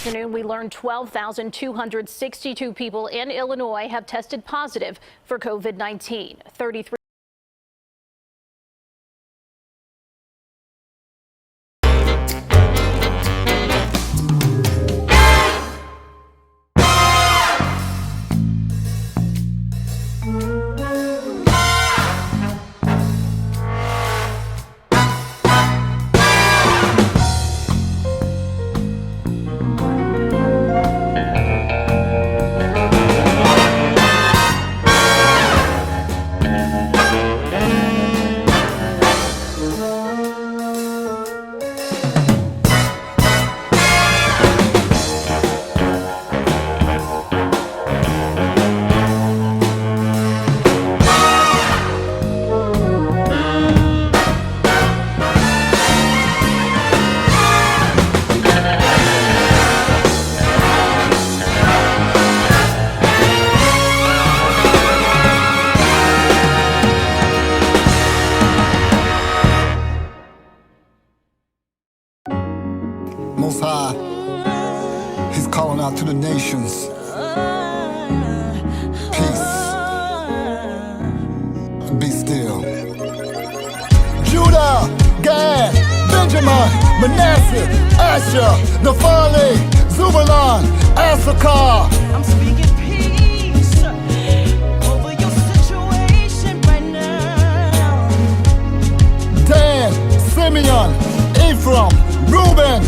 afternoon, we learned 12,262 people in Illinois have tested positive for COVID-19. 33 Most High, He's calling out to the nations. Peace. Be still. Judah, Gad, Benjamin, Manasseh, Asher, Naphtali, Zebulun, Issachar. I'm speaking peace over your situation right now. Dan, Simeon, Ephraim, Reuben.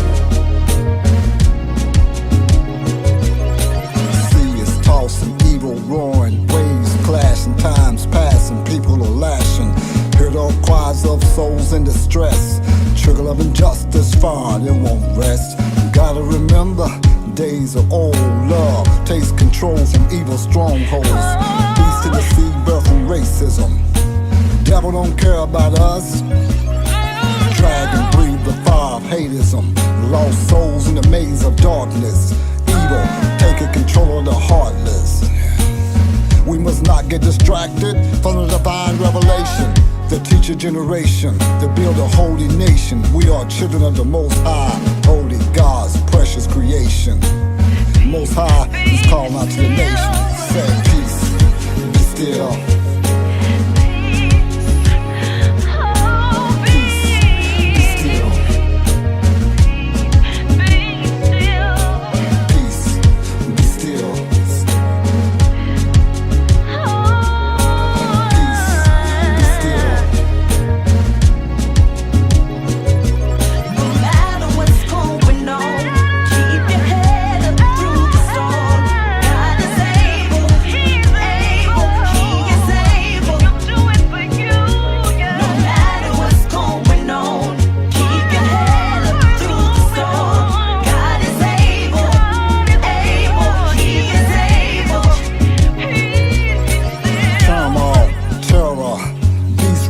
Tossing, evil roaring, waves clashing, times passing, people are lashing. Hear the cries of souls in distress. Trickle of injustice, fine, it won't rest. You gotta remember, days of old love. Taste control from evil strongholds. Beast in the sea, birth from racism. Devil don't care about us. Dragon breathe the fire of hateism. Lost souls in the maze of darkness. Evil taking control of the heartless. We must not get distracted from the divine revelation. The teacher generation, to build a holy nation. We are children of the Most High, holy God's precious creation. Most High is calling out to the nation. Say peace, be still.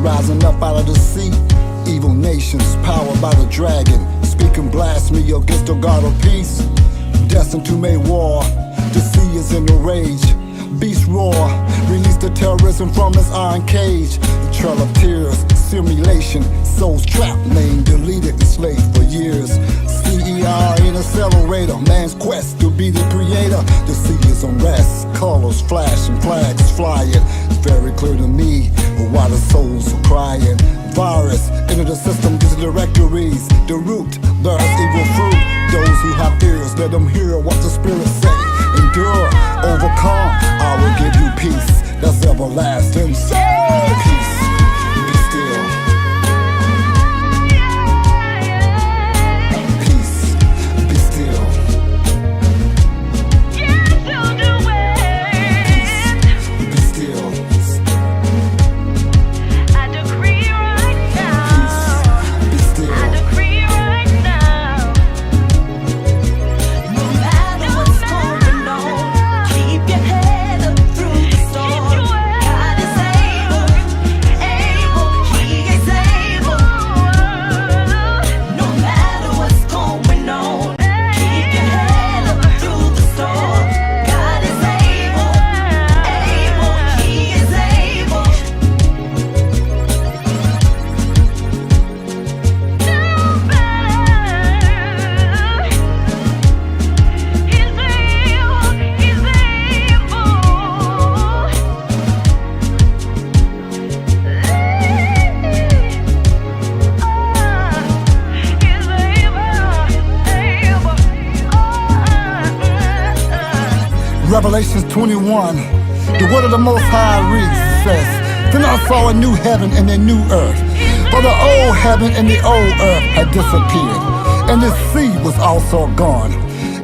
Rising up out of the sea, evil nations powered by the dragon, speaking blasphemy against the God of peace, destined to make war. The sea is in a rage, beast roar, release the terrorism from its iron cage. The trail of tears, simulation, souls trapped, named, deleted, enslaved for years. CER in accelerator, man's quest to be the creator. The sea is unrest, colors flashing, flags flying. It's very clear to me why the souls are crying. Virus into the system, these directories. The root bears evil fruit. Those who have ears, let them hear what the Spirit say. Endure, overcome, I will give you peace that's everlasting. Peace, be still. No matter what's going on, Revelations 21, the word of the Most High reads, says, "Then I saw a new heaven and a new earth, for the old heaven and the old earth had disappeared, and the sea was also gone.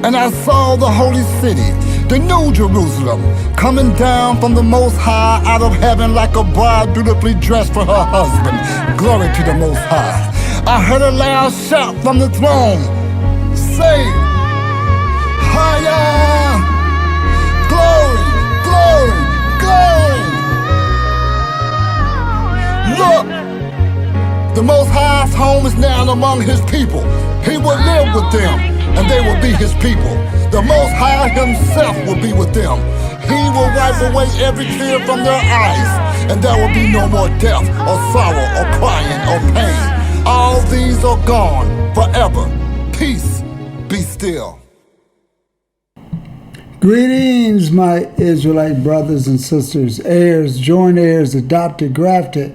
And I saw the holy city, the new Jerusalem, coming down from the Most High out of heaven like a bride beautifully dressed for her husband. Glory to the Most High. I heard a loud shout from the throne, say, higher, glory, glory, glory. Look, the Most High's home is now among his people. He will live with them, and they will be his people. The Most High himself will be with them. He will wipe away every tear from their eyes, and there will be no more death or sorrow or crying or pain. All these are gone forever. Peace, be still." Greetings, my Israelite brothers and sisters, heirs, joint heirs, adopted, grafted.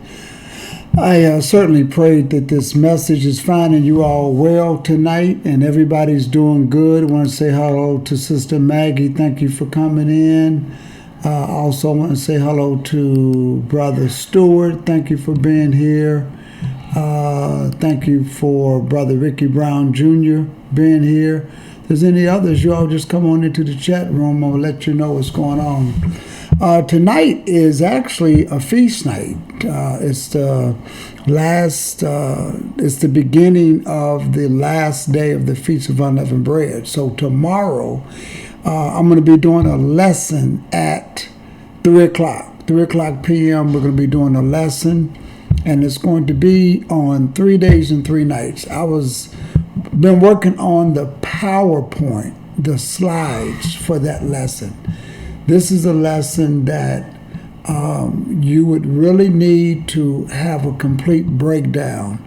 I certainly pray that this message is finding you all well tonight and everybody's doing good. I want to say hello to Sister Maggie. Thank you for coming in. I also want to say hello to Brother Stewart. Thank you for being here. Thank you for Brother Ricky Brown Jr. being here. If there's any others, you all just come on into the chat room. I'll let you know what's going on. Tonight is actually a feast night. It's the beginning of the last day of the Feast of Unleavened Bread. So tomorrow, I'm going to be doing a lesson at 3 o'clock p.m. We're going to be doing a lesson, and it's going to be on 3 days and 3 nights. Been working on the PowerPoint, the slides for that lesson. This is a lesson that you would really need to have a complete breakdown.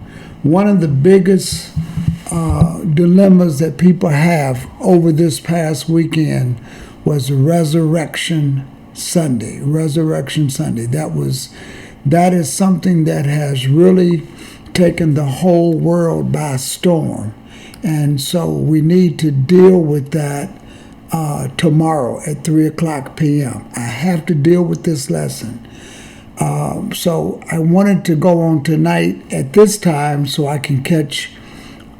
One of the biggest dilemmas that people have over this past weekend was Resurrection Sunday. Resurrection Sunday. That is something that has really taken the whole world by storm. And so we need to deal with that tomorrow at 3 o'clock p.m. I have to deal with this lesson. So I wanted to go on tonight at this time so I can catch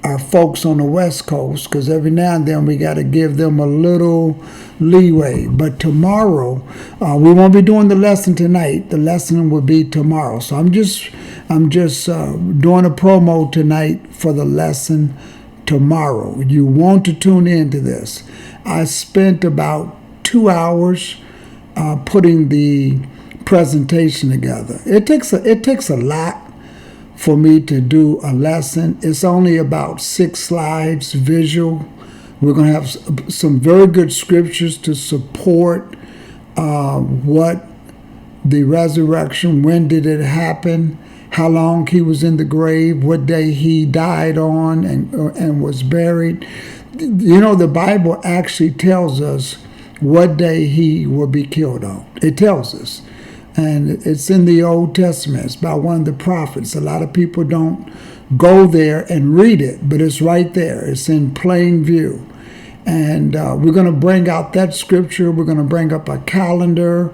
our folks on the West Coast, because every now and then we got to give them a little leeway. But tomorrow, we won't be doing the lesson tonight. The lesson will be tomorrow. So I'm just doing a promo tonight for the lesson tomorrow. You want to tune into this. I spent about 2 hours putting the presentation together. It takes a lot for me to do a lesson. It's only about 6 slides visual. We're going to have some very good scriptures to support what the resurrection, when did it happen, how long he was in the grave, what day he died on and was buried. You know, the Bible actually tells us what day he will be killed on. It tells us. And it's in the Old Testament. It's by one of the prophets. A lot of people don't go there and read it, but it's right there. It's in plain view. And we're going to bring out that scripture. We're going to bring up a calendar.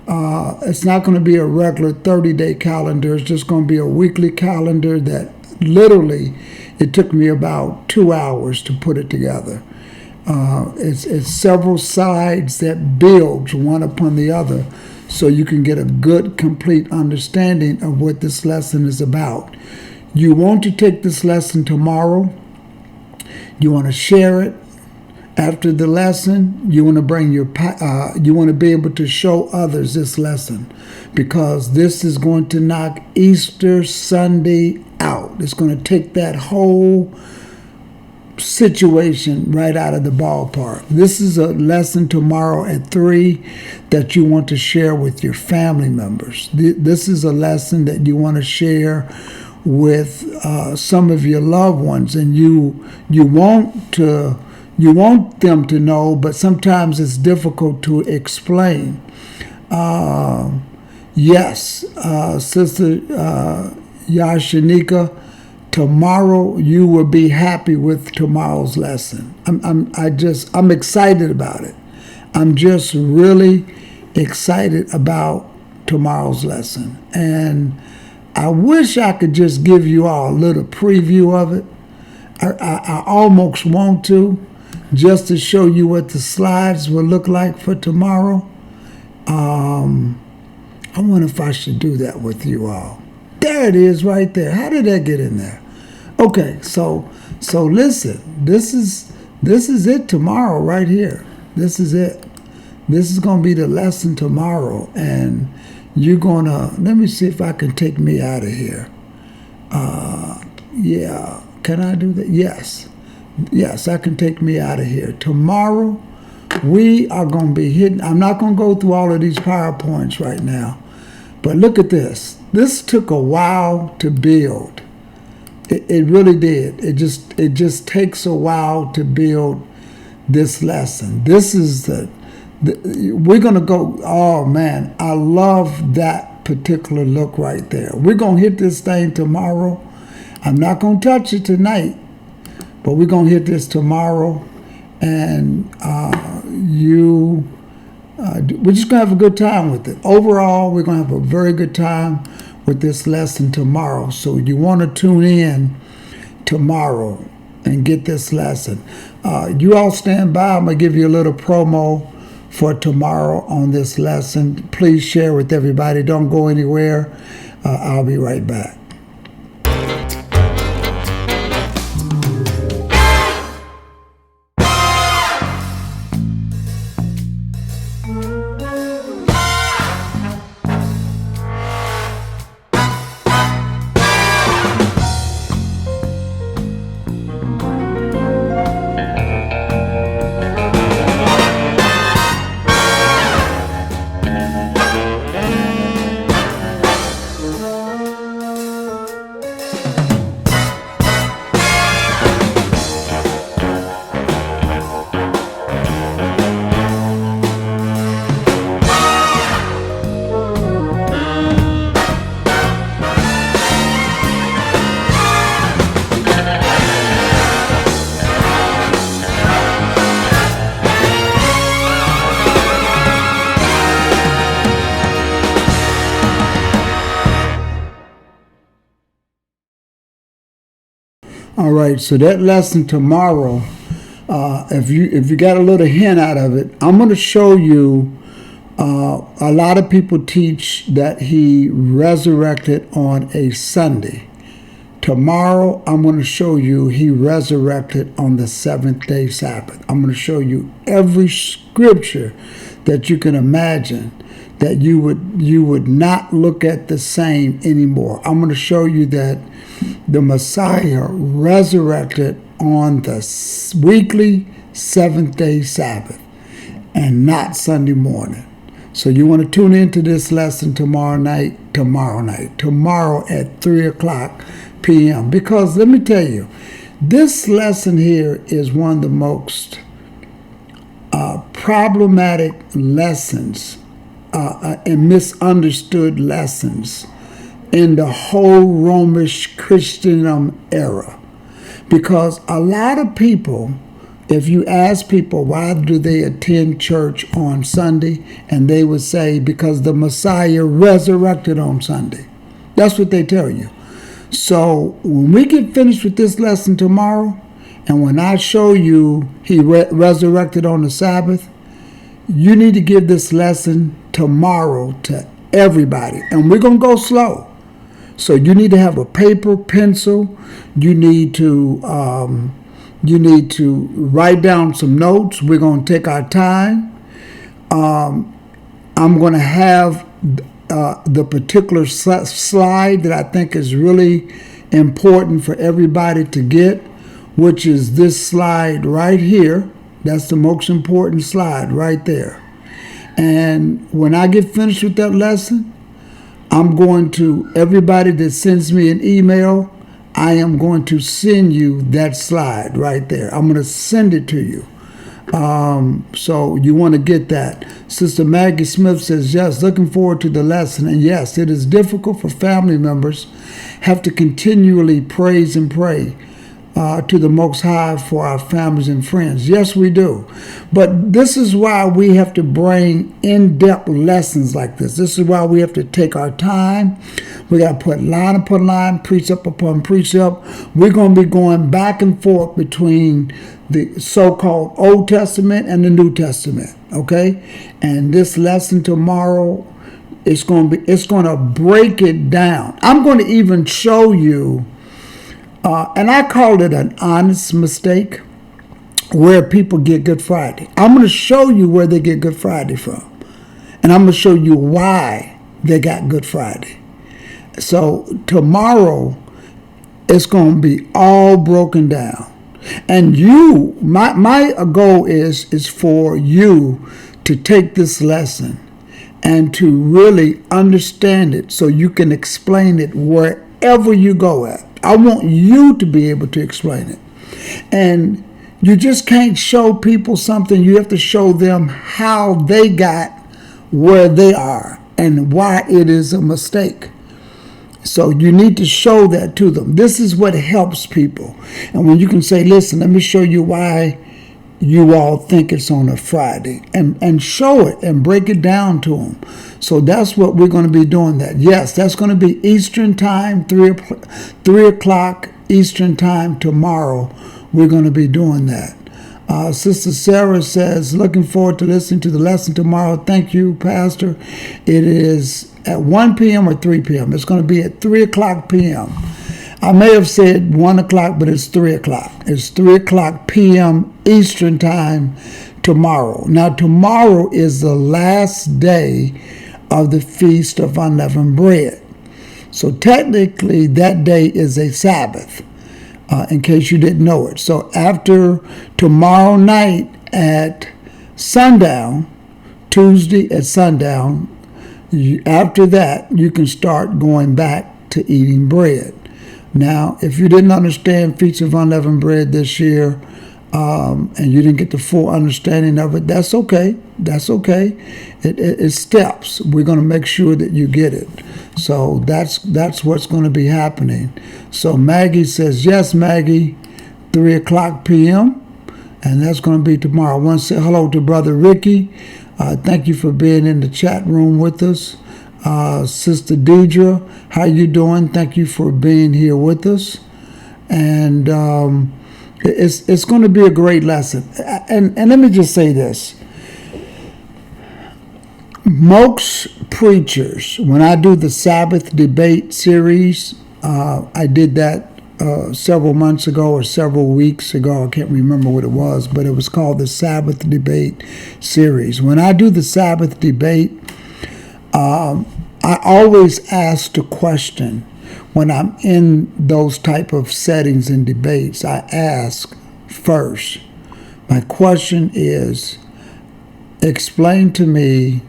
It's not going to be a regular 30-day calendar. It's just going to be a weekly calendar that literally it took me about 2 hours to put it together. It's several sides that build one upon the other, so you can get a good, complete understanding of what this lesson is about. You want to take this lesson tomorrow. You want to share it after the lesson. You want to bring you want to be able to show others this lesson, because this is going to knock Easter Sunday out. It's going to take that whole situation right out of the ballpark. This is a lesson tomorrow at 3 that you want to share with your family members. This is a lesson that you want to share with some of your loved ones, and you want them to know, but sometimes it's difficult to explain. Yes, Sister Yashanika, tomorrow you will be happy with tomorrow's lesson. I'm excited about it. I'm just really excited about tomorrow's lesson. And I wish I could just give you all a little preview of it. I almost want to, just to show you what the slides will look like for tomorrow. I wonder if I should do that with you all. There it is right there. How did that get in there? Okay, so listen, this is it tomorrow right here. This is it. This is going to be the lesson tomorrow, and you're going to, let me see if I can take me out of here. Yeah, can I do that? Yes. Yes, I can take me out of here. Tomorrow, we are going to be hitting, I'm not going to go through all of these PowerPoints right now, but look at this. This took a while to build. It really did. It just takes a while to build this lesson. This is we're going to go, oh man, I love that particular look right there. We're going to hit this thing tomorrow. I'm not going to touch it tonight, but we're going to hit this tomorrow, and we're just going to have a good time with it. Overall, we're going to have a very good time with this lesson tomorrow. So you want to tune in tomorrow and get this lesson. You all stand by. I'm going to give you a little promo for tomorrow on this lesson. Please share with everybody. Don't go anywhere. I'll be right back. All right, so that lesson tomorrow, if you got a little hint out of it, I'm going to show you. A lot of people teach that he resurrected on a Sunday. Tomorrow, I'm going to show you he resurrected on the seventh-day Sabbath. I'm going to show you every scripture that you can imagine that you would not look at the same anymore. I'm going to show you that the Messiah resurrected on the weekly seventh-day Sabbath and not Sunday morning. So you want to tune into this lesson tomorrow at 3 o'clock p.m. Because let me tell you, this lesson here is one of the most problematic lessons and misunderstood lessons in the whole Romish Christendom era. Because a lot of people, if you ask people why do they attend church on Sunday, and they would say because the Messiah resurrected on Sunday. That's what they tell you. So when we get finished with this lesson tomorrow, and when I show you he resurrected on the Sabbath, you need to give this lesson tomorrow to everybody. And we're going to go slow. So you need to have a paper, pencil. You need to write down some notes. We're going to take our time. I'm going to have the particular slide that I think is really important for everybody to get, which is this slide right here. That's the most important slide right there. And when I get finished with that lesson, I'm going to, everybody that sends me an email, I am going to send you that slide right there. I'm going to send it to you. So you want to get that. Sister Maggie Smith says, yes, looking forward to the lesson. And yes, it is difficult for family members have to continually praise and pray. to the Most High for our families and friends. Yes, we do. But this is why we have to bring in-depth lessons like this. This is why we have to take our time. We got to put line upon line, precept upon precept. We're going to be going back and forth between the so-called Old Testament and the New Testament, okay? And this lesson tomorrow, it's going to break it down. I'm going to even show you, and I call it an honest mistake, where people get Good Friday. I'm going to show you where they get Good Friday from. And I'm going to show you why they got Good Friday. So tomorrow, it's going to be all broken down. And you, my goal is for you to take this lesson and to really understand it so you can explain it wherever you go at. I want you to be able to explain it. And you just can't show people something. You have to show them how they got where they are and why it is a mistake. So you need to show that to them. This is what helps people. And when you can say, listen, let me show you why you all think it's on a Friday, and show it and break it down to them. So that's what we're going to be doing that. Yes, that's going to be Eastern time, 3 o'clock Eastern time tomorrow. We're going to be doing that. Sister Sarah says, looking forward to listening to the lesson tomorrow. Thank you, Pastor. It is at 1 p.m. or 3 p.m. It's going to be at 3 o'clock p.m. I may have said 1 o'clock, but it's 3 o'clock. It's 3 o'clock p.m. Eastern time tomorrow. Now, tomorrow is the last day of the Feast of Unleavened Bread. So technically, that day is a Sabbath, in case you didn't know it. So after tomorrow night at sundown, Tuesday at sundown, after that, you can start going back to eating bread. Now, if you didn't understand Feast of Unleavened Bread this year, and you didn't get the full understanding of it, that's okay. That's okay. It's steps. We're going to make sure that you get it. So that's what's going to be happening. So Maggie says, yes, Maggie, 3 o'clock p.m., and that's going to be tomorrow. I want to say hello to Brother Ricky. Thank you for being in the chat room with us. Sister Deidre, how you doing? Thank you for being here with us. And it's going to be a great lesson. And let me just say this. Most preachers, when I do the Sabbath debate series, I did that several months ago or several weeks ago. I can't remember what it was, but it was called the Sabbath debate series. When I do the Sabbath debate, I always ask the question when I'm in those type of settings and debates. I ask first, my question is, explain to me,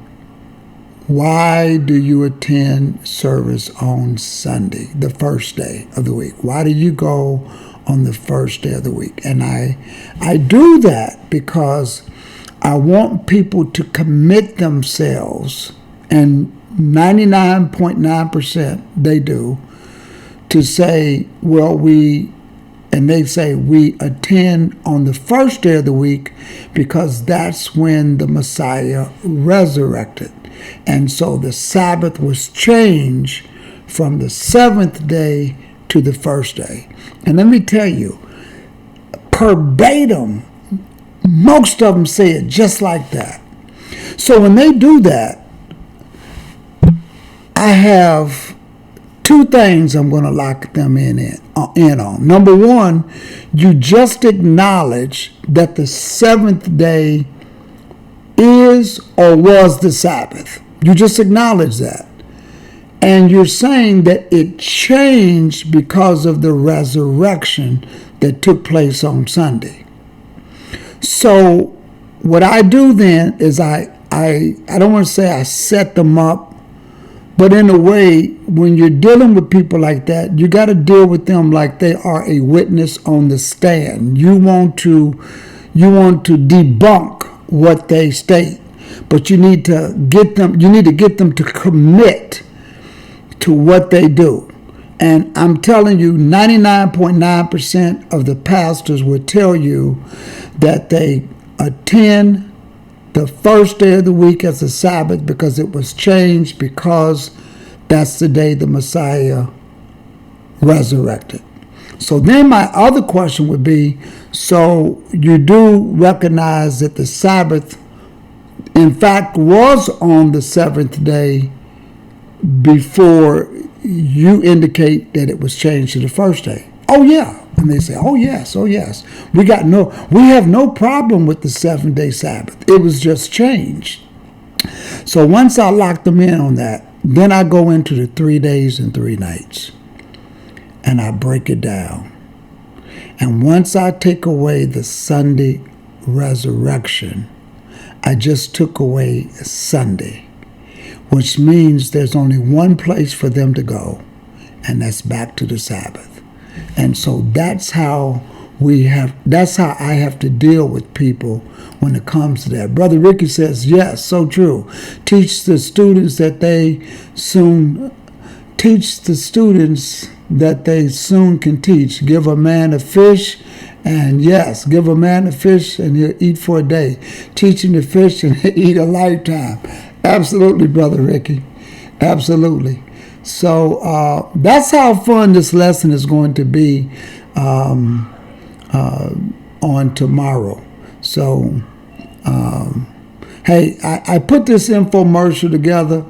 why do you attend service on Sunday, the first day of the week? Why do you go on the first day of the week? And I do that because I want people to commit themselves, and 99.9% they do, to say, well, they say we attend on the first day of the week because that's when the Messiah resurrected. And so the Sabbath was changed from the seventh day to the first day. And let me tell you, verbatim, most of them say it just like that. So when they do that, I have two things I'm going to lock them in on. Number one, you just acknowledge that the seventh day is or was the Sabbath. You just acknowledge that. And you're saying that it changed because of the resurrection that took place on Sunday. So what I do then is I don't want to say I set them up, but in a way, when you're dealing with people like that, you got to deal with them like they are a witness on the stand. You want to debunk what they state, but you need to get them to commit to what they do. And I'm telling you, 99.9% of the pastors will tell you that they attend the first day of the week as a Sabbath because it was changed, because that's the day the Messiah resurrected. So then my other question would be, so you do recognize that the Sabbath, in fact, was on the seventh day before you indicate that it was changed to the first day? Oh yeah. And they say, oh yes, oh yes. We have no problem with the 7-day Sabbath. It was just changed. So once I lock them in on that, then I go into the 3 days and 3 nights. And I break it down. And once I take away the Sunday resurrection, I just took away Sunday, which means there's only one place for them to go, and that's back to the Sabbath. And so that's how I have to deal with people when it comes to that. Brother Ricky says, yes, so true. Teach the students that they soon can teach. Give a man a fish, and yes, give a man a fish and he'll eat for a day. Teach him to fish and he'll eat a lifetime. Absolutely, Brother Ricky. Absolutely. So that's how fun this lesson is going to be on tomorrow. So, hey, I put this infomercial together.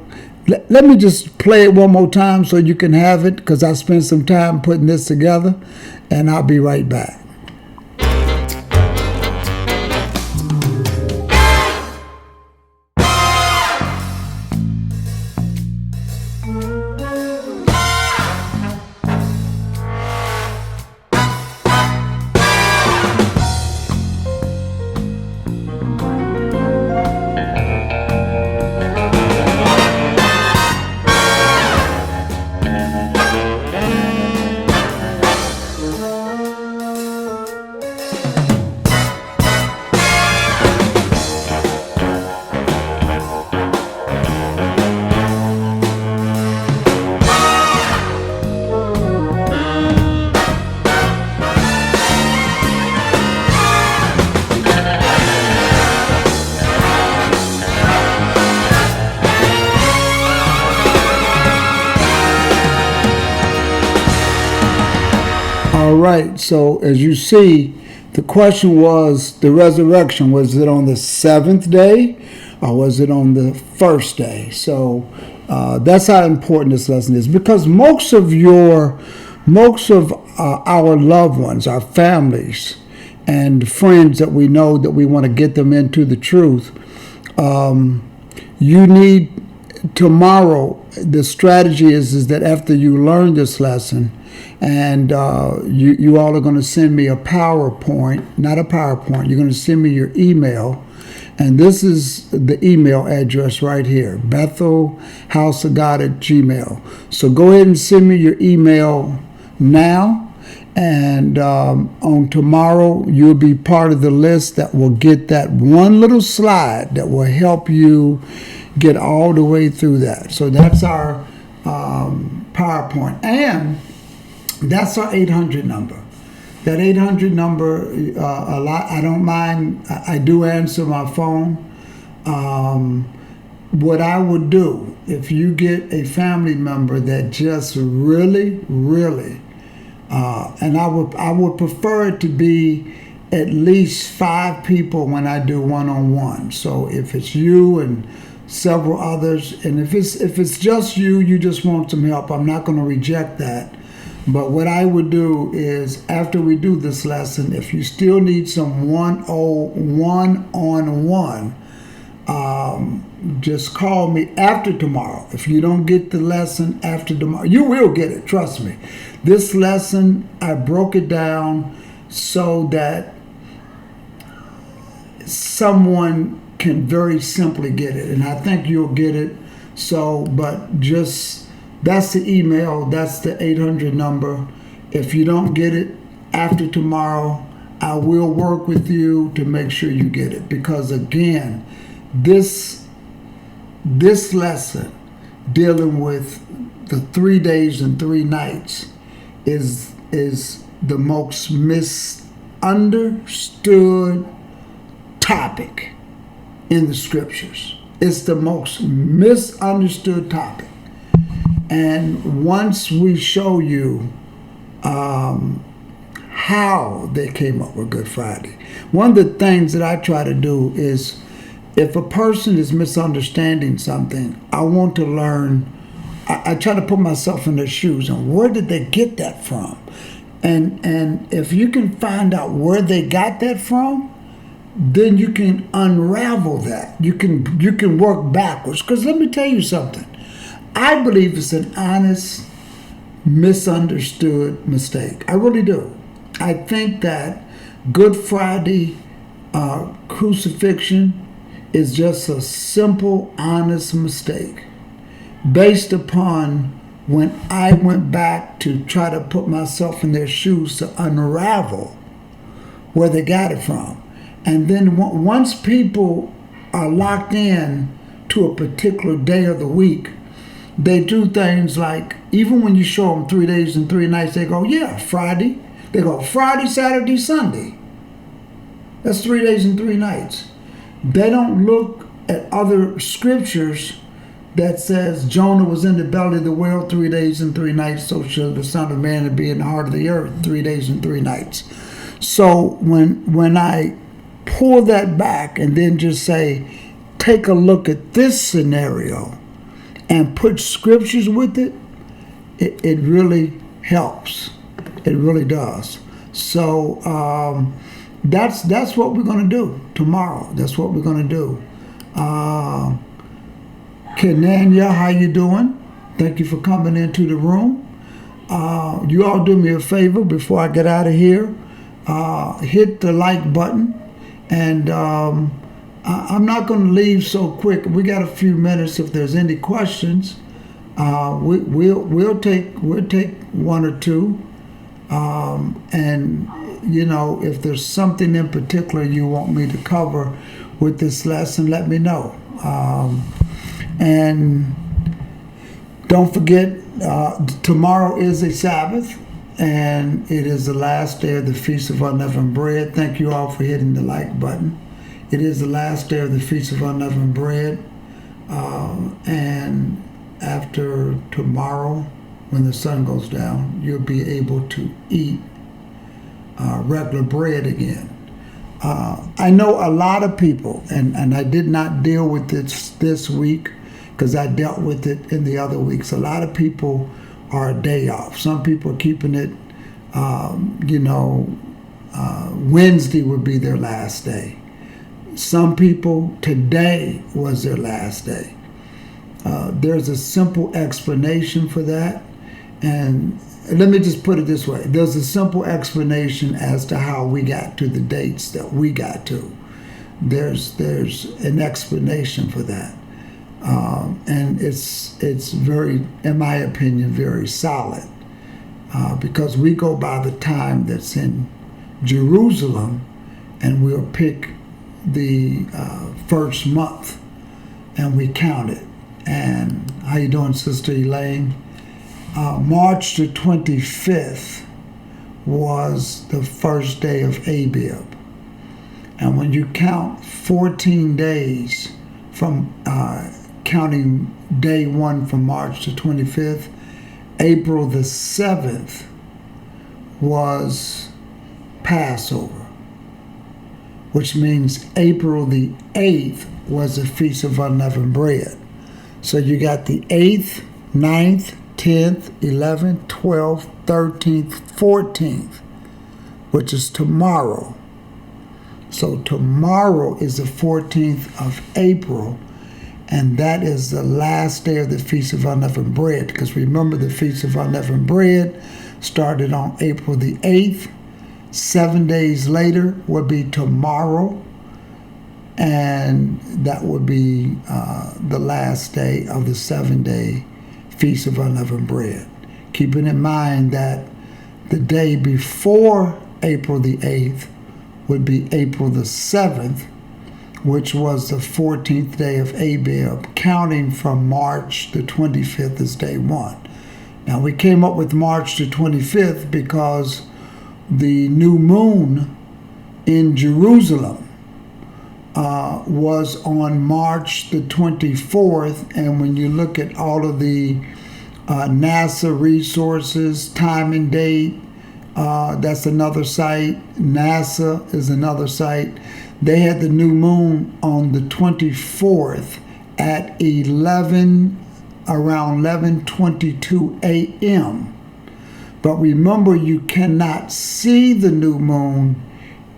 Let me just play it one more time so you can have it, because I spent some time putting this together, and I'll be right back. All right, so as you see, the question was, the resurrection, was it on the 7th day or was it on the first day? So that's how important this lesson is, because most of our loved ones, our families and friends that we know that we want to get them into the truth, you need tomorrow. The strategy is that after you learn this lesson, and you all are going to send me a PowerPoint, not a PowerPoint, you're going to send me your email. And this is the email address right here, bethelhouseofgod@gmail. So go ahead and send me your email now. And on tomorrow, you'll be part of the list that will get that one little slide that will help you get all the way through that. So that's our PowerPoint. And that's our 800 number. That 800 number, a lot. I don't mind. I do answer my phone. What I would do, if you get a family member that just really, and I would prefer it to be at least 5 people when I do one-on-one. So if it's you and several others, and if it's just you just want some help, I'm not going to reject that. But what I would do is, after we do this lesson, if you still need some one-on-one, just call me after tomorrow. If you don't get the lesson after tomorrow, you will get it, trust me. This lesson, I broke it down so that someone can very simply get it, and I think you'll get it. So, but just, that's the email, that's the 800 number. If you don't get it after tomorrow, I will work with you to make sure you get it. Because again, this lesson, dealing with the 3 days and 3 nights is the most misunderstood topic in the scriptures. It's the most misunderstood topic. And once we show you how they came up with Good Friday, one of the things that I try to do is, if a person is misunderstanding something, I want to learn. I try to put myself in their shoes and where did they get that from? And if you can find out where they got that from, then you can unravel that. You can work backwards. Because let me tell you something. I believe it's an honest, misunderstood mistake. I really do. I think that Good Friday crucifixion is just a simple, honest mistake based upon when I went back to try to put myself in their shoes to unravel where they got it from. And then once people are locked in to a particular day of the week, they do things like, even when you show them 3 days and 3 nights, they go, yeah, Friday. They go, Friday, Saturday, Sunday. That's 3 days and 3 nights. They don't look at other scriptures that says Jonah was in the belly of the whale 3 days and 3 nights, so shall the Son of Man be in the heart of the earth 3 days and 3 nights. So when I pull that back and then just say, take a look at this scenario and put scriptures with it, it really helps. It really does. So that's what we're going to do tomorrow. That's what we're going to do. Kenanya, how you doing? Thank you for coming into the room. You all do me a favor before I get out of here. Hit the like button. And I'm not going to leave so quick. We got a few minutes. If there's any questions, we'll take 1 or 2. And you know, if there's something in particular you want me to cover with this lesson, let me know. And don't forget, tomorrow is a Sabbath, and it is the last day of the Feast of Unleavened Bread. Thank you all for hitting the like button. It is the last day of the Feast of Unleavened Bread. And after tomorrow, when the sun goes down, you'll be able to eat regular bread again. I know a lot of people, and I did not deal with this week because I dealt with it in the other weeks. A lot of people are a day off. Some people are keeping it, Wednesday would be their last day. Some people, today was their last day. There's a simple explanation for that. And let me just put it this way. There's a simple explanation as to how we got to the dates that we got to. There's an explanation for that. And it's very, in my opinion, very solid. Because we go by the time that's in Jerusalem, and we'll pick the first month, and we count it. And how you doing, Sister Elaine? March the 25th was the first day of Abib. And when you count 14 days from counting day 1 from March the 25th, April the 7th was Passover, which means April the 8th was the Feast of Unleavened Bread. So you got the 8th, 9th, 10th, 11th, 12th, 13th, 14th, which is tomorrow. So tomorrow is the 14th of April, and that is the last day of the Feast of Unleavened Bread. Because remember, the Feast of Unleavened Bread started on April the 8th. 7 days later would be tomorrow, and that would be the last day of the 7-day Feast of Unleavened Bread. Keeping in mind that the day before April the 8th would be April the 7th, which was the 14th day of Abib, counting from March the 25th as day one. Now, we came up with March the 25th because the new moon in Jerusalem was on March the 24th, and when you look at all of the NASA resources, time and date, that's another site. NASA is another site. They had the new moon on the 24th at around 11:22 a.m. But remember, you cannot see the new moon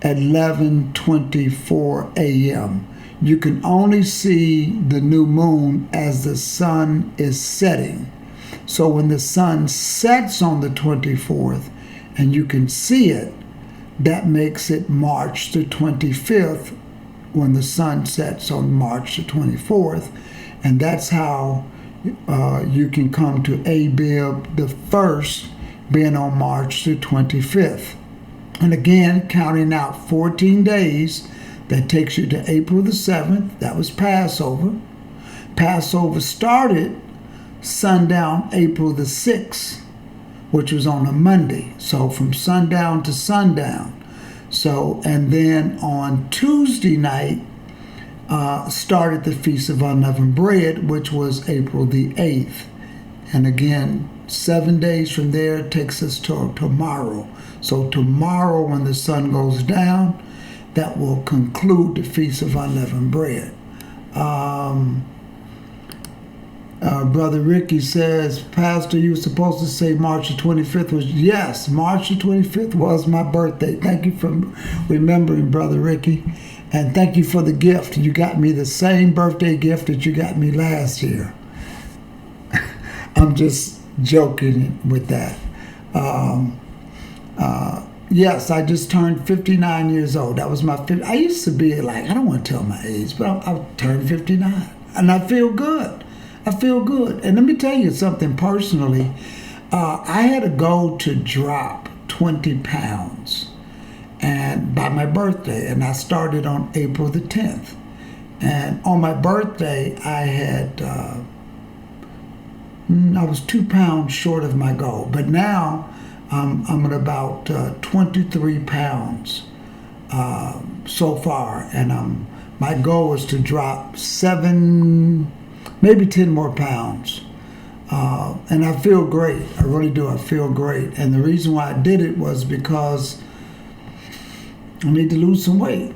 at 11:24 a.m. You can only see the new moon as the sun is setting. So when the sun sets on the 24th and you can see it, that makes it March the 25th when the sun sets on March the 24th. And that's how you can come to Abib the first being on March the 25th. And again, counting out 14 days, that takes you to April the 7th. That was Passover. Passover started sundown April the 6th, which was on a Monday. So from sundown to sundown. So, and then on Tuesday night, started the Feast of Unleavened Bread, which was April the 8th. And again, 7 days from there takes us to tomorrow. So tomorrow, when the sun goes down, that will conclude the Feast of Unleavened Bread. Brother Ricky says, Pastor, you were supposed to say March the 25th was, yes, March the 25th was my birthday. Thank you for remembering, Brother Ricky. And thank you for the gift. You got me the same birthday gift that you got me last year. I'm just joking with that. Yes, I just turned 59 years old. That was my 50. I used to be like, I don't want to tell my age, but I turned 59. And I feel good. I feel good. And let me tell you something personally. I had a goal to drop 20 pounds and by my birthday, and I started on April the 10th. And on my birthday, I was 2 pounds short of my goal. But now I'm at about 23 pounds so far, and my goal is to drop 7, maybe 10 more pounds. And I feel great. I really do. I feel great. And the reason why I did it was because I need to lose some weight.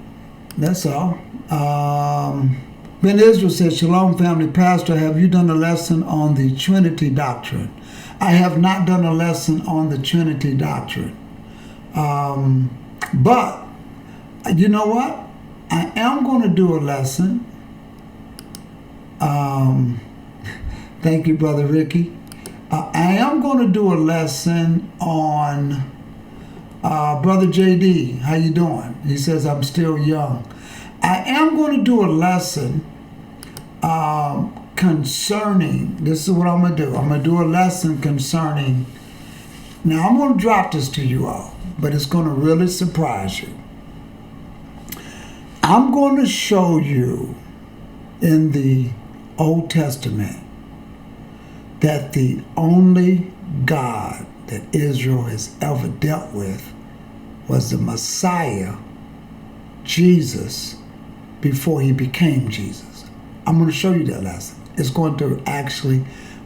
That's all. Ben Israel says, Shalom family pastor, have you done a lesson on the Trinity doctrine? I have not done a lesson on the Trinity doctrine. But you know what? I am going to do a lesson. Thank you, Brother Ricky. I am going to do a lesson on Brother JD. How you doing? He says, I'm still young. I am going to do a lesson concerning, this is what I'm going to do. I'm going to do a lesson concerning, now I'm going to drop this to you all, but it's going to really surprise you. I'm going to show you in the Old Testament that the only God that Israel has ever dealt with was the Messiah, Jesus, before he became Jesus. I'm going to show you that lesson. It's going to actually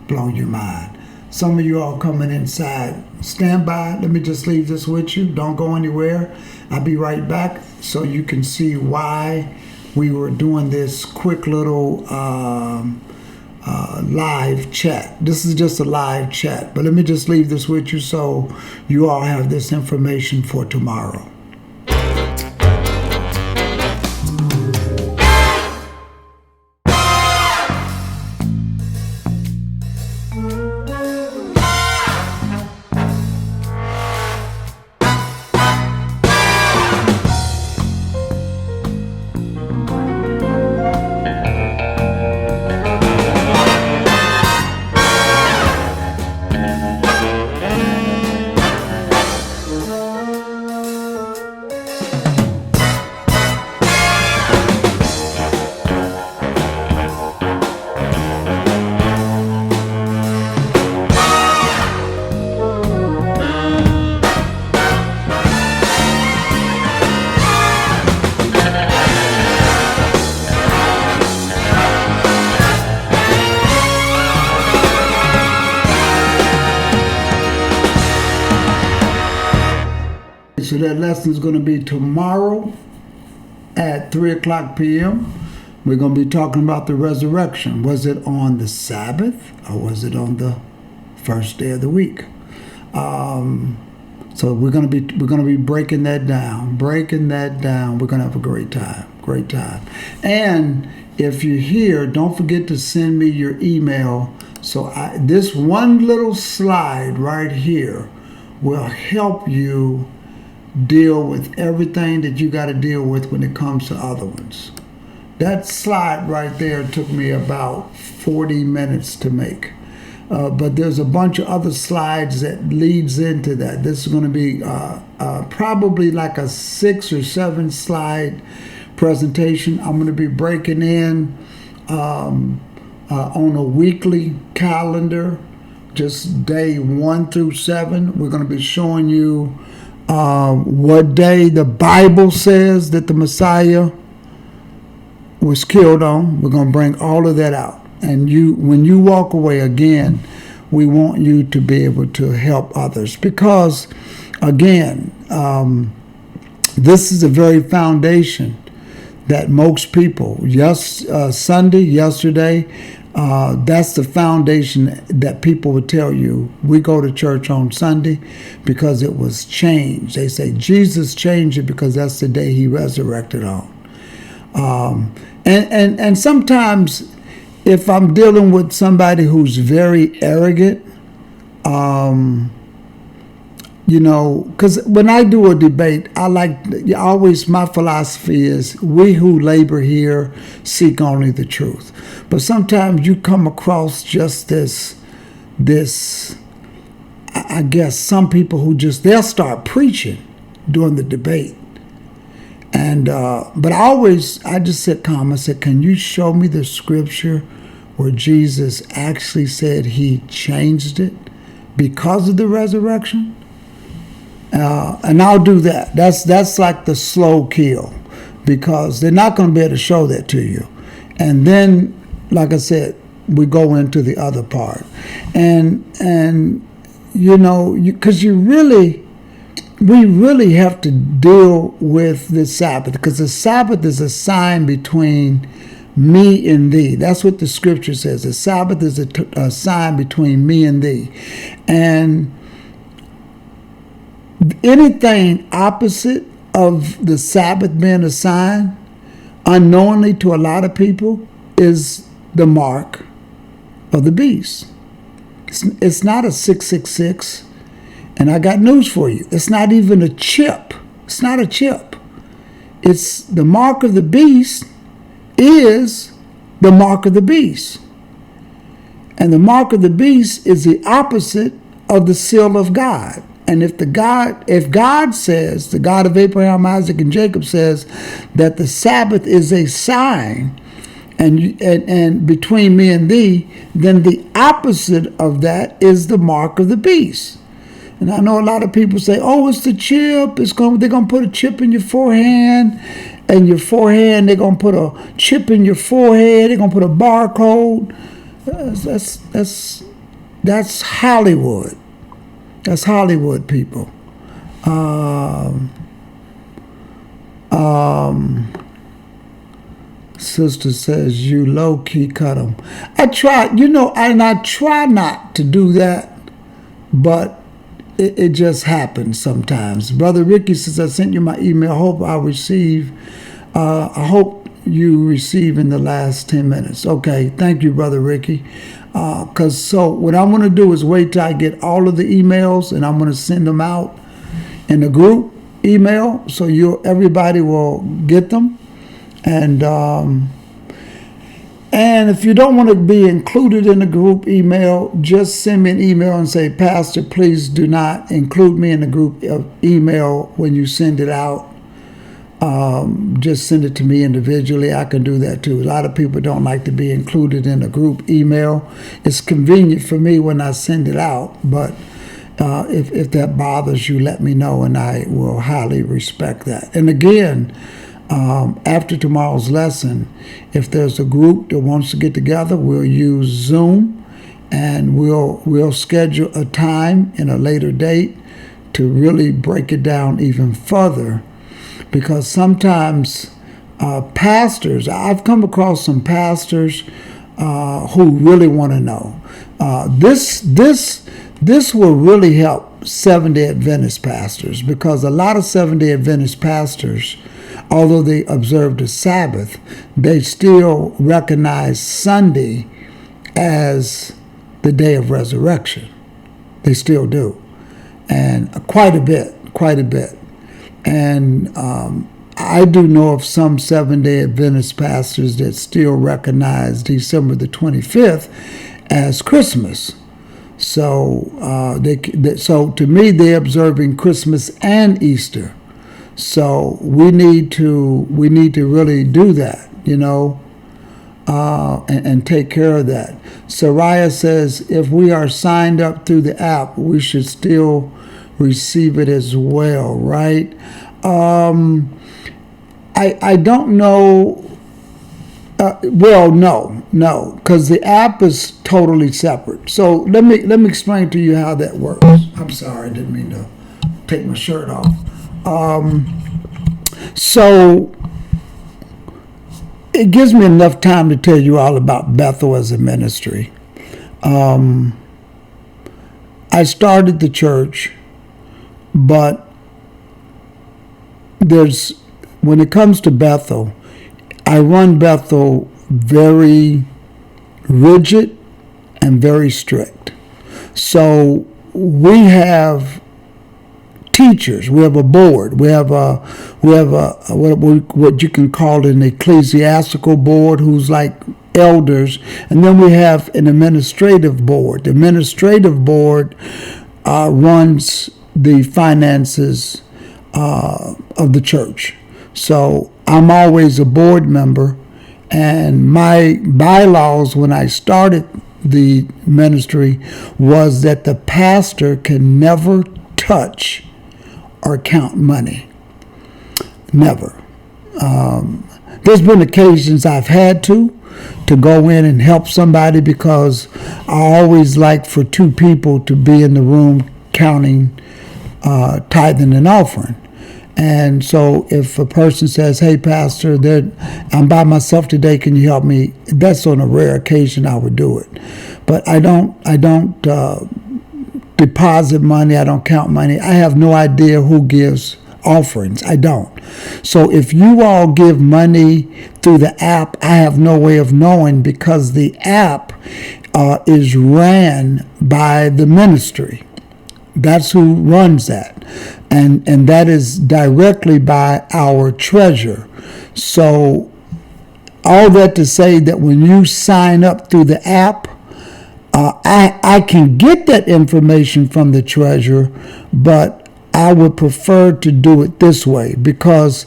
blow your mind. Some of you all coming inside, stand by. Let me just leave this with you. Don't go anywhere. I'll be right back so you can see why we were doing this quick little live chat. This is just a live chat, but let me just leave this with you so you all have this information for tomorrow. so that lesson is going to be tomorrow at 3 o'clock p.m. We're going to be talking about the resurrection. Was it on the Sabbath or was it on the first day of the week? So we're going to be breaking that down. We're going to have a great time. And if you're here, don't forget to send me your email. So this one little slide right here will help you deal with everything that you got to deal with when it comes to other ones. That slide right there took me about 40 minutes to make. But there's a bunch of other slides that leads into that. This is going to be probably like a 6 or 7 slide presentation. I'm going to be breaking in on a weekly calendar, just day 1 through 7. We're going to be showing you what day the Bible says that the Messiah was killed on. We're going to bring all of that out. And when you walk away again, we want you to be able to help others because, again, this is the very foundation that most people, yesterday, that's the foundation that people would tell you. We go to church on Sunday because it was changed. They say Jesus changed it because that's the day he resurrected on. And sometimes if I'm dealing with somebody who's very arrogant, because when I do a debate, my philosophy is we who labor here seek only the truth. But sometimes you come across just this, I guess some people who they'll start preaching during the debate. And, but I just said calm. I said, can you show me the scripture where Jesus actually said he changed it because of the resurrection? And I'll do that. That's like the slow kill because they're not going to be able to show that to you. And then, like I said, we go into the other part. And because we really have to deal with the Sabbath because the Sabbath is a sign between me and thee. That's what the scripture says. The Sabbath is a sign between me and thee. And anything opposite of the Sabbath being a sign, unknowingly to a lot of people, is the mark of the beast. It's not a 666. And I got news for you. It's not even a chip. It's not a chip. It's the mark of the beast is the mark of the beast. And the mark of the beast is the opposite of the seal of God. And if God says, the God of Abraham, Isaac, and Jacob says that the Sabbath is a sign and between me and thee, then the opposite of that is the mark of the beast. And I know a lot of people say, oh, it's the chip. They're going to put a chip in your forehead. And your forehead, they're going to put a chip in your forehead. They're going to put a barcode. That's Hollywood. That's Hollywood, people. Sister says, you low-key cut them. I try, and I try not to do that, but it just happens sometimes. Brother Ricky says, I sent you my email. I hope you receive in the last 10 minutes. Okay, thank you, Brother Ricky. So what I'm going to do is wait till I get all of the emails, and I'm going to send them out in the group email, so everybody will get them. And if you don't want to be included in the group email, just send me an email and say, Pastor, please do not include me in the group email when you send it out. Just send it to me individually. I can do that too. A lot of people don't like to be included in a group email. It's convenient for me when I send it out, but if that bothers you, let me know, and I will highly respect that. And again, after tomorrow's lesson, if there's a group that wants to get together, we'll use Zoom, and we'll schedule a time and a later date to really break it down even further, because sometimes pastors, I've come across some pastors who really want to know. This will really help Seventh-day Adventist pastors, because a lot of Seventh-day Adventist pastors, although they observe the Sabbath, they still recognize Sunday as the day of resurrection. They still do, and quite a bit. And I do know of some Seventh-day Adventist pastors that still recognize December the 25th as Christmas. So so to me, they're observing Christmas and Easter. So we need to really do that, and take care of that. Soraya says, if we are signed up through the app, we should still receive it as well, right? I don't know. Well, no, because the app is totally separate. So let me explain to you how that works. I'm sorry, I didn't mean to take my shirt off. So it gives me enough time to tell you all about Bethel as a ministry. I started the church, but when it comes to Bethel, I run Bethel very rigid and very strict. So we have teachers, we have a board, we have what you can call an ecclesiastical board, who's like elders, and then we have an administrative board. The administrative board runs the finances of the church. So I'm always a board member, and my bylaws when I started the ministry was that the pastor can never touch or count money. Never. There's been occasions I've had to go in and help somebody, because I always like for two people to be in the room counting tithing and offering. And so if a person says, hey, Pastor, I'm by myself today, can you help me? That's on a rare occasion I would do it. But I don't deposit money. I don't count money. I have no idea who gives offerings. I don't. So if you all give money through the app, I have no way of knowing, because the app is ran by the ministry. That's who runs that. And that is directly by our treasurer. So all that to say that when you sign up through the app, I can get that information from the treasurer, but I would prefer to do it this way, because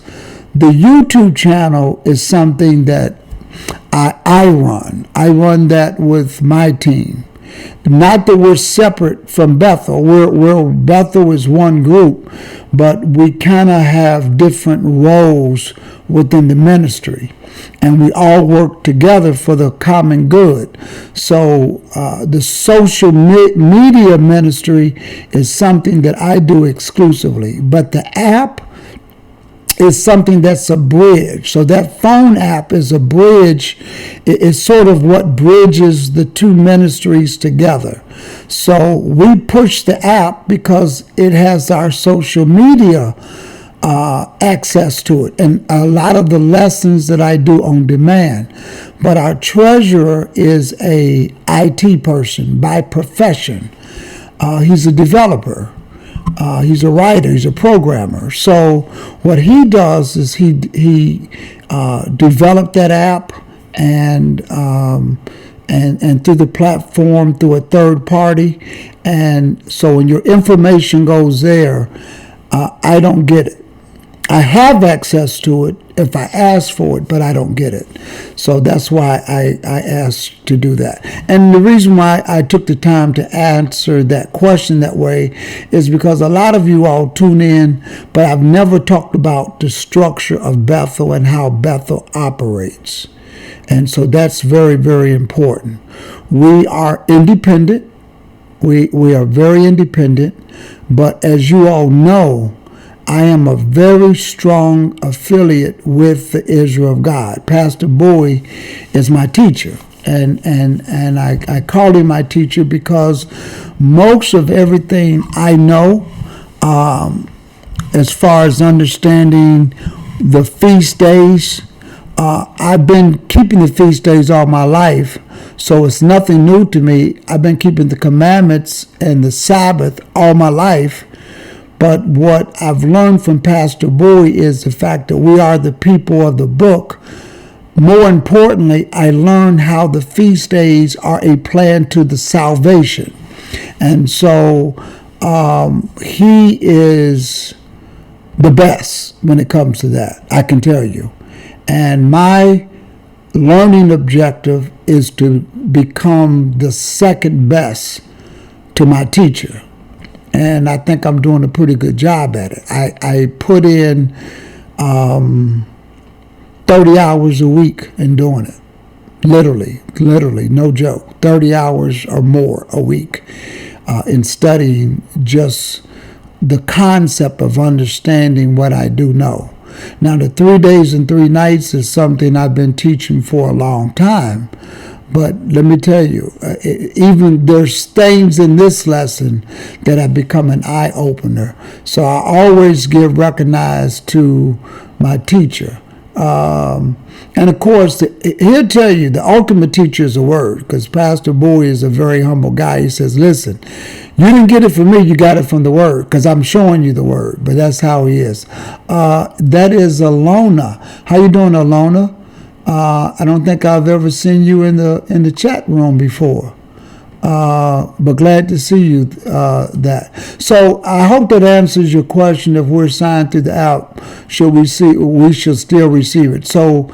the YouTube channel is something that I run. I run that with my team. Not that we're separate from Bethel. Bethel is one group, but we kind of have different roles within the ministry, and we all work together for the common good. So the social media ministry is something that I do exclusively, but the app is something that's a bridge. So that phone app is a bridge. It's sort of what bridges the two ministries together. So we push the app because it has our social media access to it, and a lot of the lessons that I do on demand. But our treasurer is a IT person by profession. He's a developer. He's a writer. He's a programmer. So what he does is he developed that app and through the platform through a third party. And so when your information goes there, I don't get it. I have access to it if I ask for it, but I don't get it. So that's why I asked to do that. And the reason why I took the time to answer that question that way is because a lot of you all tune in, but I've never talked about the structure of Bethel and how Bethel operates. And so that's very, very important. We are independent. We are very independent, but as you all know, I am a very strong affiliate with the Israel of God. Pastor Bowie is my teacher, and I call him my teacher because most of everything I know, as far as understanding the feast days, I've been keeping the feast days all my life, so it's nothing new to me. I've been keeping the commandments and the Sabbath all my life. But what I've learned from Pastor Bowie is the fact that we are the people of the book. More importantly, I learned how the feast days are a plan to the salvation. And so he is the best when it comes to that, I can tell you. And my learning objective is to become the second best to my teacher. And I think I'm doing a pretty good job at it. I put in 30 hours a week in doing it. Literally, no joke. 30 hours or more a week in studying just the concept of understanding what I do know. Now, the 3 days and 3 nights is something I've been teaching for a long time. But let me tell you, even there's things in this lesson that have become an eye-opener. So I always give recognize to my teacher. And of course, he'll tell you the ultimate teacher is a word, because Pastor Bowie is a very humble guy. He says, listen, you didn't get it from me, you got it from the word, because I'm showing you the word. But that's how he is. That is Alona. How you doing, Alona? I don't think I've ever seen you in the chat room before, but glad to see you. That so I hope that answers your question. If we're signed through the app, we should still receive it. So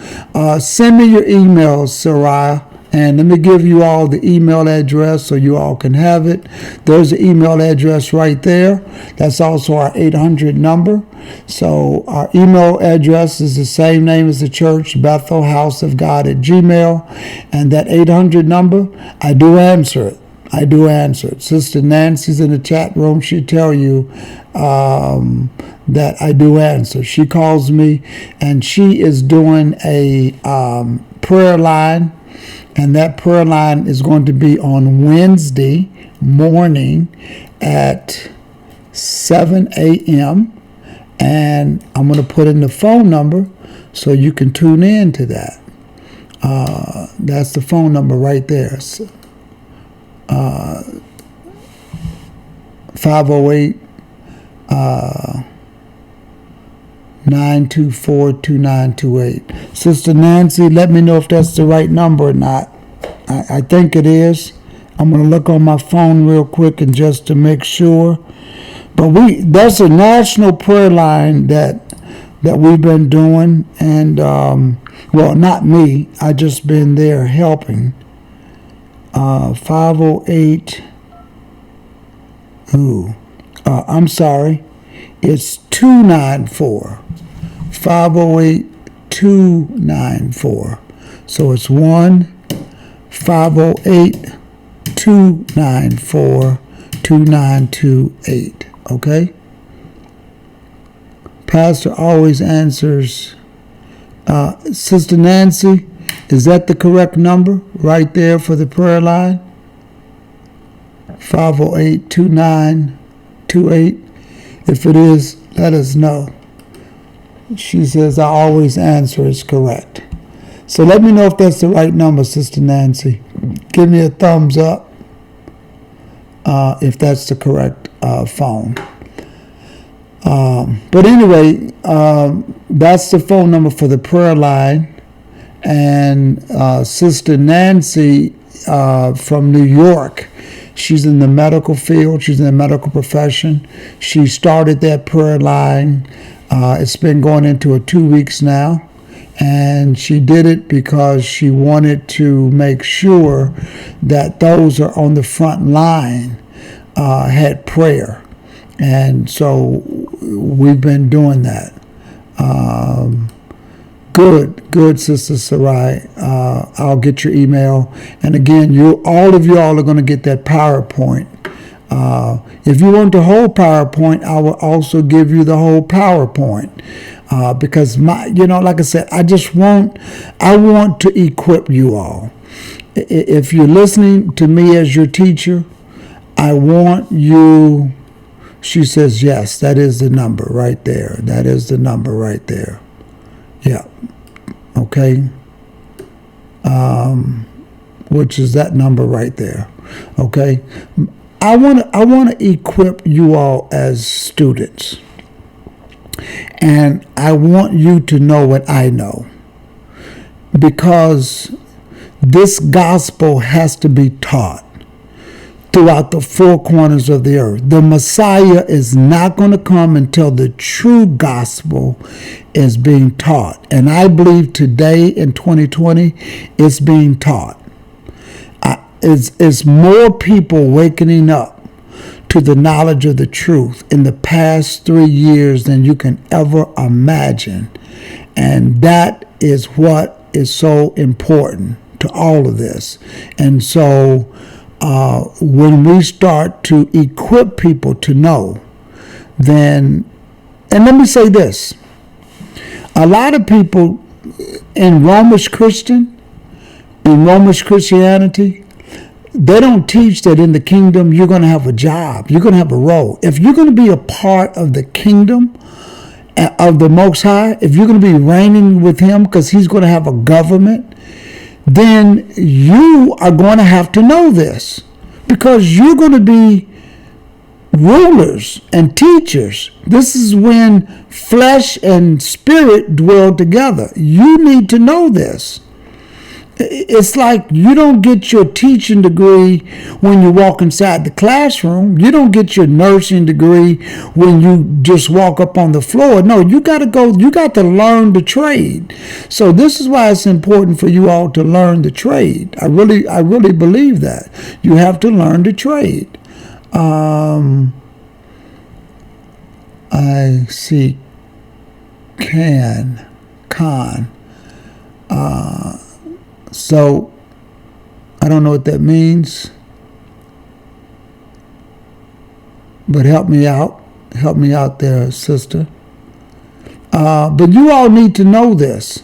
send me your emails, Sarai, and let me give you all the email address so you all can have it. There's the email address right there. That's also our 800 number. So our email address is the same name as the church, Bethel House of God at Gmail. And that 800 number, I do answer it. Sister Nancy's in the chat room. She'll tell you that I do answer. She calls me, and she is doing a prayer line. And that prayer line is going to be on Wednesday morning at 7 a.m. And I'm going to put in the phone number so you can tune in to that. That's the phone number right there. 508 924-2928. Sister Nancy, let me know if that's the right number or not. I think it is. I'm going to look on my phone real quick and just to make sure. But that's a national prayer line that we've been doing, and well, not me. I just been there helping. 508. I'm sorry. It's 294. 508-294. So it's 1-508-294-2928. Okay? Pastor always answers. Sister Nancy, is that the correct number right there for the prayer line? 508-2928. If it is, let us know. She says, I always answer is correct. So let me know if that's the right number, Sister Nancy. Give me a thumbs up if that's the correct phone. But anyway, that's the phone number for the prayer line. And Sister Nancy from New York, she's in the medical field. She's in the medical profession. She started that prayer line. It's been going into 2 weeks now. And she did it because she wanted to make sure that those who are on the front line had prayer. And so we've been doing that. Good, Sister Sarai. I'll get your email. And again, all of y'all are going to get that PowerPoint If you want the whole PowerPoint, I will also give you the whole PowerPoint. Because like I said, I want to equip you all. If you're listening to me as your teacher, I want you. She says, yes, that is the number right there. That is the number right there. Yeah. Okay. Which is that number right there. Okay. I want to equip you all as students. And I want you to know what I know. Because this gospel has to be taught throughout the four corners of the earth. The Messiah is not going to come until the true gospel is being taught. And I believe today in 2020, it's being taught. It's more people waking up to the knowledge of the truth in the past 3 years than you can ever imagine. And that is what is so important to all of this. And so when we start to equip people to know, then, and let me say this, a lot of people in Romish Christianity, they don't teach that in the kingdom you're going to have a job, you're going to have a role. If you're going to be a part of the kingdom of the Most High, if you're going to be reigning with him because he's going to have a government, then you are going to have to know this, because you're going to be rulers and teachers. This is when flesh and spirit dwell together. You need to know this. It's like you don't get your teaching degree when you walk inside the classroom. You don't get your nursing degree when you just walk up on the floor. No, you got to learn the trade. So this is why it's important for you all to learn the trade. I really believe that. You have to learn the trade. I see Khan. So, I don't know what that means, but help me out there, sister. But you all need to know this.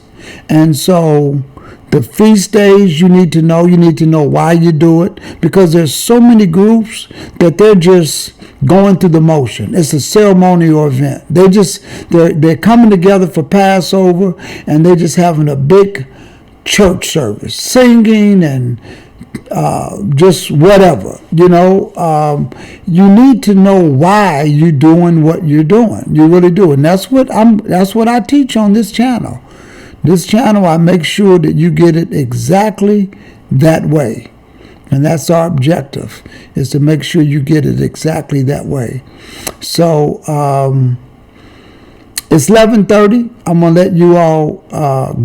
And so, the feast days, you need to know why you do it, because there's so many groups that they're just going through the motion. It's a ceremonial event. They're coming together for Passover, and they're just having a big church service, singing and just whatever, you need to know why you're doing what you're doing. You really do. And that's what I teach on this channel. This channel, I make sure that you get it exactly that way. And that's our objective, is to make sure you get it exactly that way. So, it's 11:30. I'm going to let you all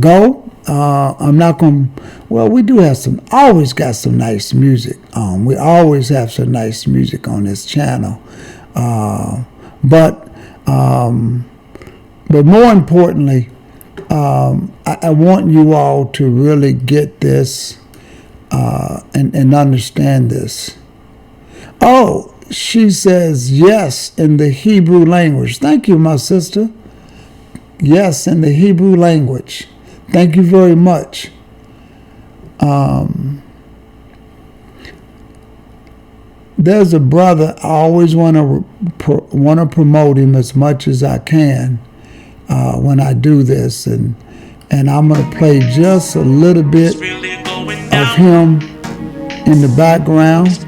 go. I'm not going to, we do have always got some nice music on. We always have some nice music on this channel. But more importantly, I want you all to really get this and understand this. Oh, she says yes in the Hebrew language. Thank you, my sister. Yes, in the Hebrew language. Thank you very much. There's a brother, I always want to promote him as much as I can when I do this, and I'm going to play just a little bit of him in the background.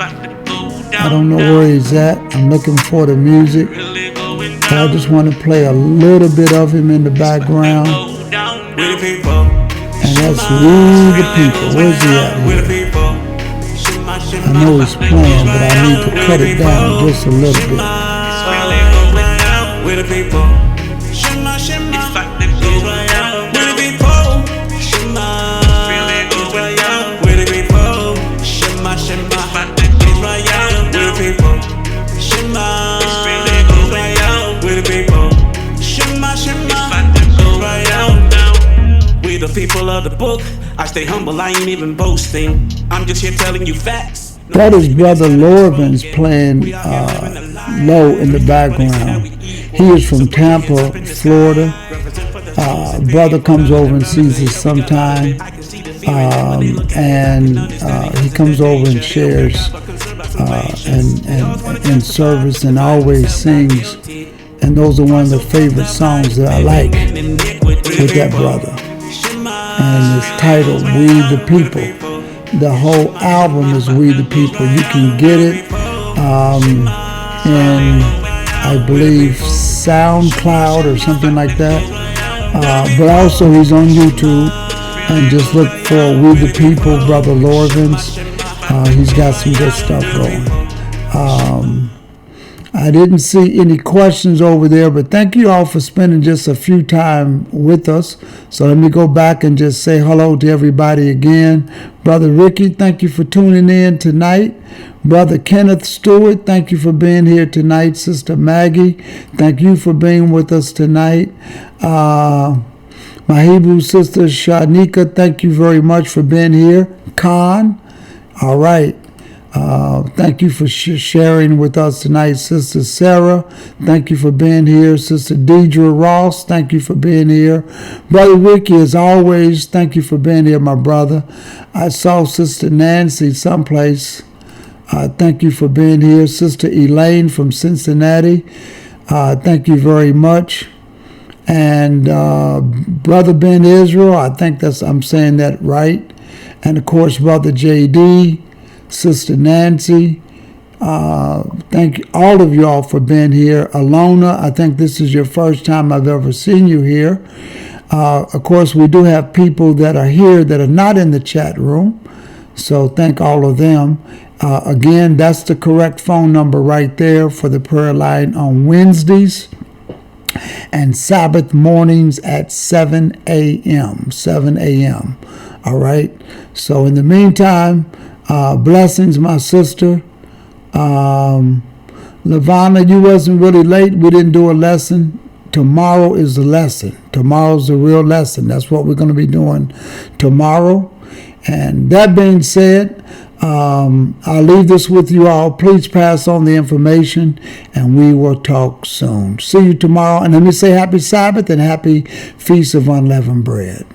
I don't know where he's at. I'm looking for the music. I just want to play a little bit of him in the background. And that's We the People. Where's he at here? I know he's playing, but I need to cut it down just a little bit. The people of the book, I stay humble, I ain't even boasting. I'm just here telling you facts. That is Brother Lorvin's playing low in the background. He is from Tampa, Florida. Brother comes over and sees us sometime, and he comes over and shares and in service and always sings. And those are one of the favorite songs that I like with that brother. And it's titled "We the People." The whole album is "We the People." You can get it in, I believe, SoundCloud or something like that. But also he's on YouTube, and just look for "We the People," Brother Lorvins. He's got some good stuff going. I didn't see any questions over there, but thank you all for spending just a few time with us. So let me go back and just say hello to everybody again. Brother Ricky, thank you for tuning in tonight. Brother Kenneth Stewart, thank you for being here tonight. Sister Maggie, thank you for being with us tonight. My Hebrew sister Shanika, thank you very much for being here. Khan, all right. Thank you for sharing with us tonight. Sister Sarah, thank you for being here. Sister Deidre Ross, thank you for being here. Brother Ricky, as always, thank you for being here, my brother. I saw Sister Nancy someplace. Thank you for being here. Sister Elaine from Cincinnati, thank you very much. And Brother Ben Israel, I think I'm saying that right. And of course, Brother JD, Sister Nancy, thank you, all of y'all for being here. Alona, I think this is your first time I've ever seen you here. Of course, we do have people that are here that are not in the chat room, so thank all of them. Again, that's the correct phone number right there for the prayer line on Wednesdays and Sabbath mornings at 7 a.m. 7 a.m. All right. So in the meantime, blessings, my sister. Lavana, you wasn't really late. We didn't do a lesson. Tomorrow is the lesson. Tomorrow's the real lesson. That's what we're going to be doing tomorrow. And that being said, I'll leave this with you all. Please pass on the information, and we will talk soon. See you tomorrow. And let me say happy Sabbath and happy Feast of Unleavened Bread.